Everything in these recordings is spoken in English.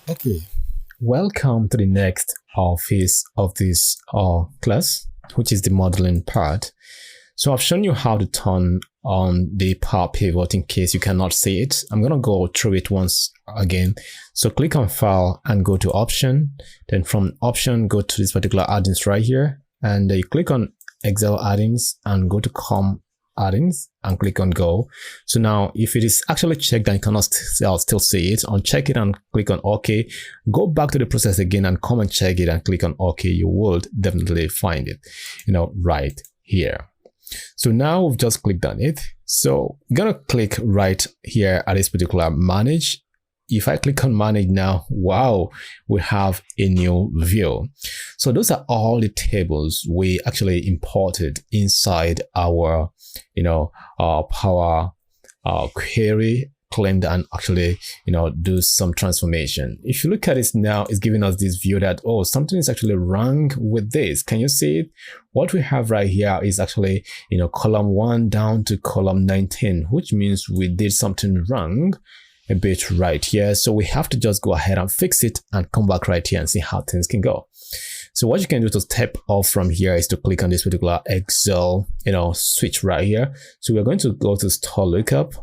Okay, welcome to the next phase of this class, which is the modeling part. So I've shown you how to turn on the power pivot in case you cannot see it. I'm going to go through it once again. So click on File and go to Option. Then from Option, go to this particular add-ins right here. And you click on Excel add-ins and go to Com add-ins and click on Go. So now if it is actually checked and you cannot still see it, uncheck it and click on OK. Go back to the process again and come and check it and click on OK. You will definitely find it, right here. So now we've just clicked on it. So I'm gonna click right here at this particular manage. If I click on manage now, wow, we have a new view. So those are all the tables we actually imported inside our, Power Query, claimed and actually, do some transformation. If you look at it now, it's giving us this view that, oh, something is actually wrong with this. Can you see it? What we have right here is actually, column 1 down to column 19, which means we did something wrong a bit right here. So we have to just go ahead and fix it and come back right here and see how things can go. So what you can do to step off from here is to click on this particular Excel, switch right here. So we're going to go to store lookup,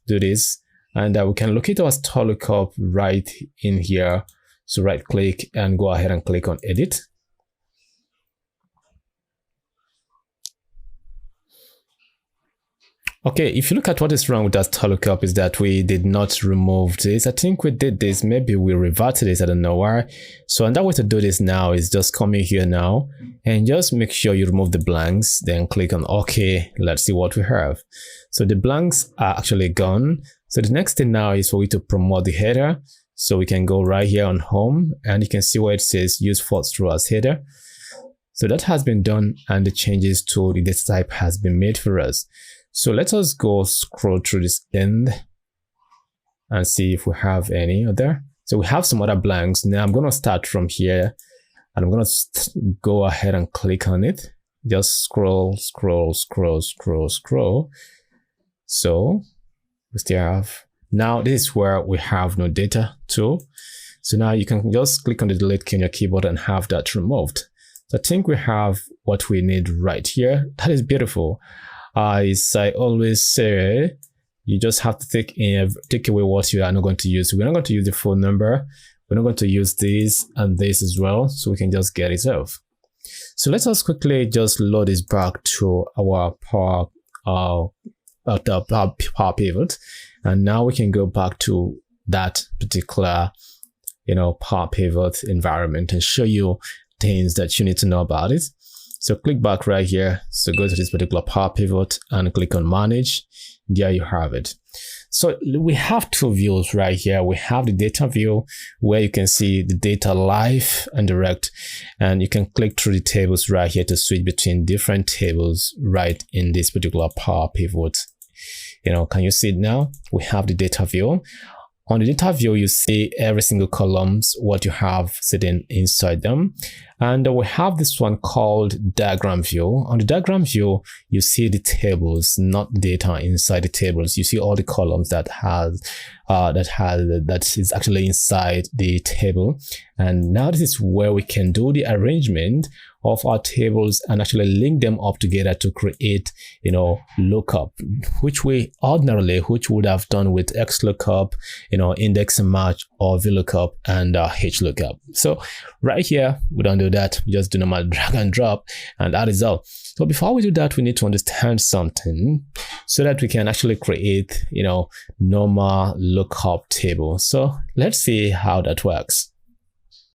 do this, and we can locate our store lookup right in here. So right click and go ahead and click on edit. Okay, if you look at what is wrong with that store lookup is that we did not remove this. I think we did this, maybe we reverted this, I don't know why. So another way to do this now is just come in here now and just make sure you remove the blanks, then click on OK. Let's see what we have. So the blanks are actually gone. So the next thing now is for we to promote the header. So we can go right here on home and you can see where it says use first row as header. So that has been done and the changes to the data type has been made for us. So let us go scroll through this end and see if we have any other. So we have some other blanks. Now I'm going to start from here and I'm going to go ahead and click on it. Just scroll. So we still have, now this is where we have no data tool. So now you can just click on the delete key on your keyboard and have that removed. So I think we have what we need right here. That is beautiful. As I always say, you just have to take away what you are not going to use. We're not going to use the phone number. We're not going to use this and this as well. So we can just get it off. So let us quickly just load this back to our Power Pivot. And now we can go back to that particular, Power Pivot environment and show you things that you need to know about it. So click back right here. So go to this particular Power Pivot and click on Manage. There you have it. So we have two views right here. We have the data view where you can see the data live and direct, and you can click through the tables right here to switch between different tables right in this particular Power Pivot. Can you see it now? We have the data view. On the data view, you see every single columns, what you have sitting inside them. And we have this one called diagram view. On the diagram view, you see the tables, not data inside the tables. You see all the columns that is actually inside the table. And now this is where we can do the arrangement of our tables and actually link them up together to create, lookup, which we ordinarily, which would have done with XLOOKUP, index and match, or VLOOKUP and HLOOKUP. So right here, we don't do that. We just do normal drag and drop, and that is all. So before we do that, we need to understand something so that we can actually create, normal lookup table. So let's see how that works.